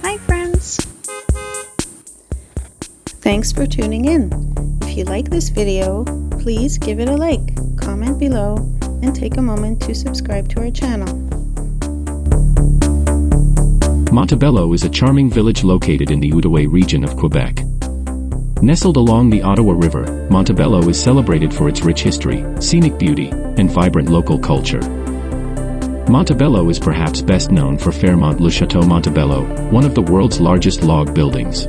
Hi friends! Thanks for tuning in. If you like this video, please give it a like, comment below, and take a moment to subscribe to our channel. Montebello is a charming village located in the Outaouais region of Quebec. Nestled along the Ottawa River, Montebello is celebrated for its rich history, scenic beauty, and vibrant local culture. Montebello is perhaps best known for Fairmont Le Château Montebello, one of the world's largest log buildings.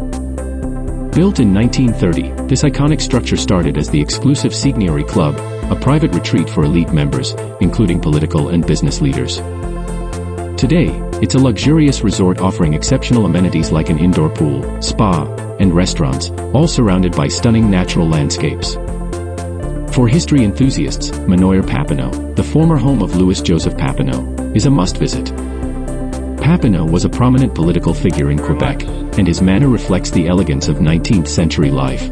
Built in 1930, this iconic structure started as the exclusive Seigneurie Club, a private retreat for elite members, including political and business leaders. Today, it's a luxurious resort offering exceptional amenities like an indoor pool, spa, and restaurants, all surrounded by stunning natural landscapes. For history enthusiasts, Manoir-Papineau, the former home of Louis Joseph Papineau, is a must-visit. Papineau was a prominent political figure in Quebec, and his manor reflects the elegance of 19th-century life.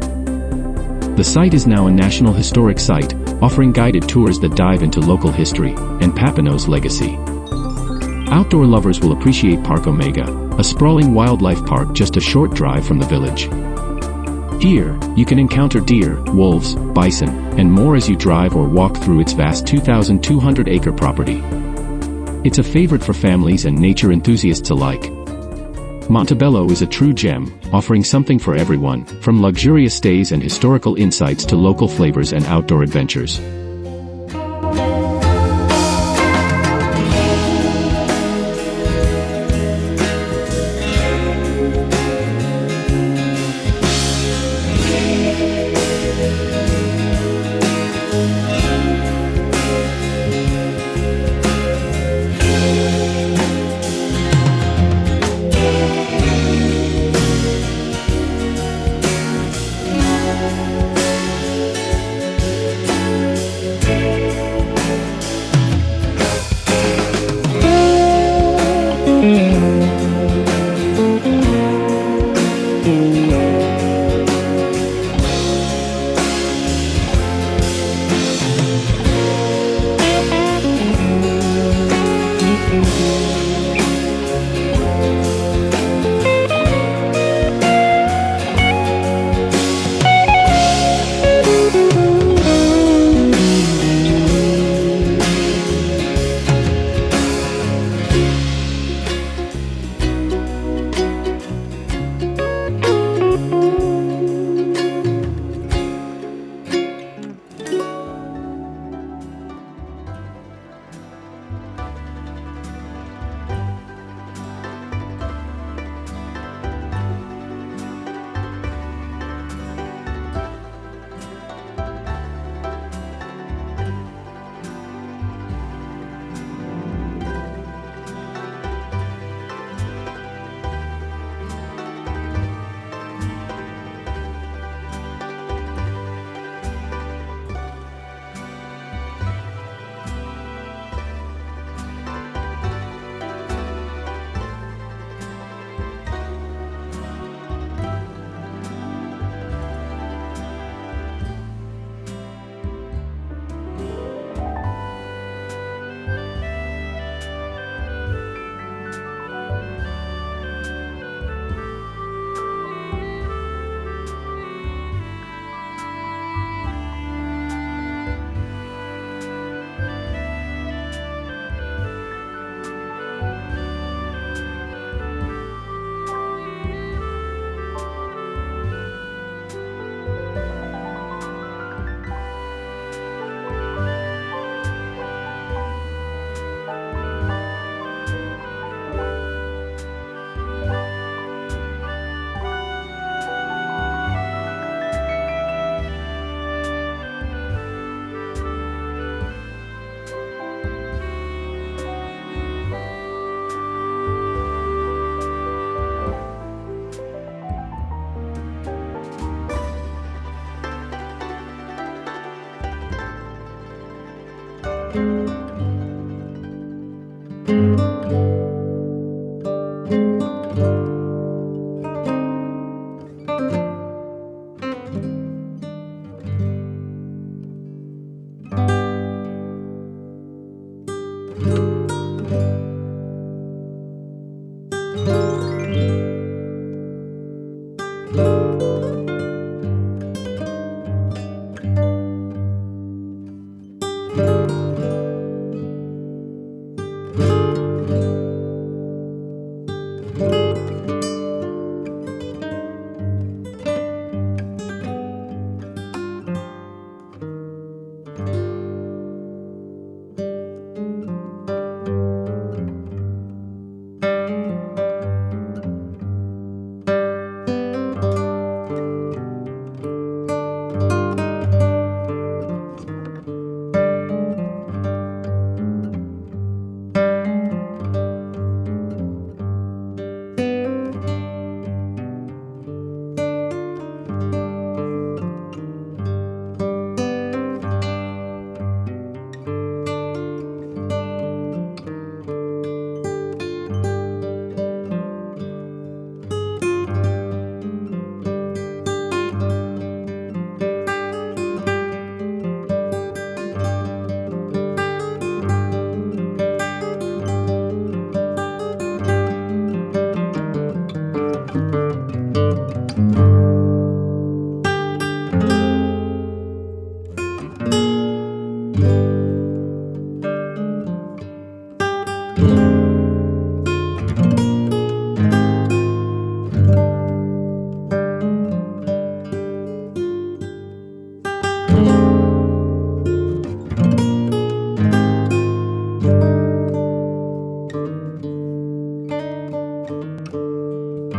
The site is now a National Historic Site, offering guided tours that dive into local history and Papineau's legacy. Outdoor lovers will appreciate Parc Omega, a sprawling wildlife park just a short drive from the village. Here, you can encounter deer, wolves, bison, and more as you drive or walk through its vast 2,200-acre property. It's a favorite for families and nature enthusiasts alike. Montebello is a true gem, offering something for everyone, from luxurious stays and historical insights to local flavors and outdoor adventures.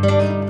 Bye.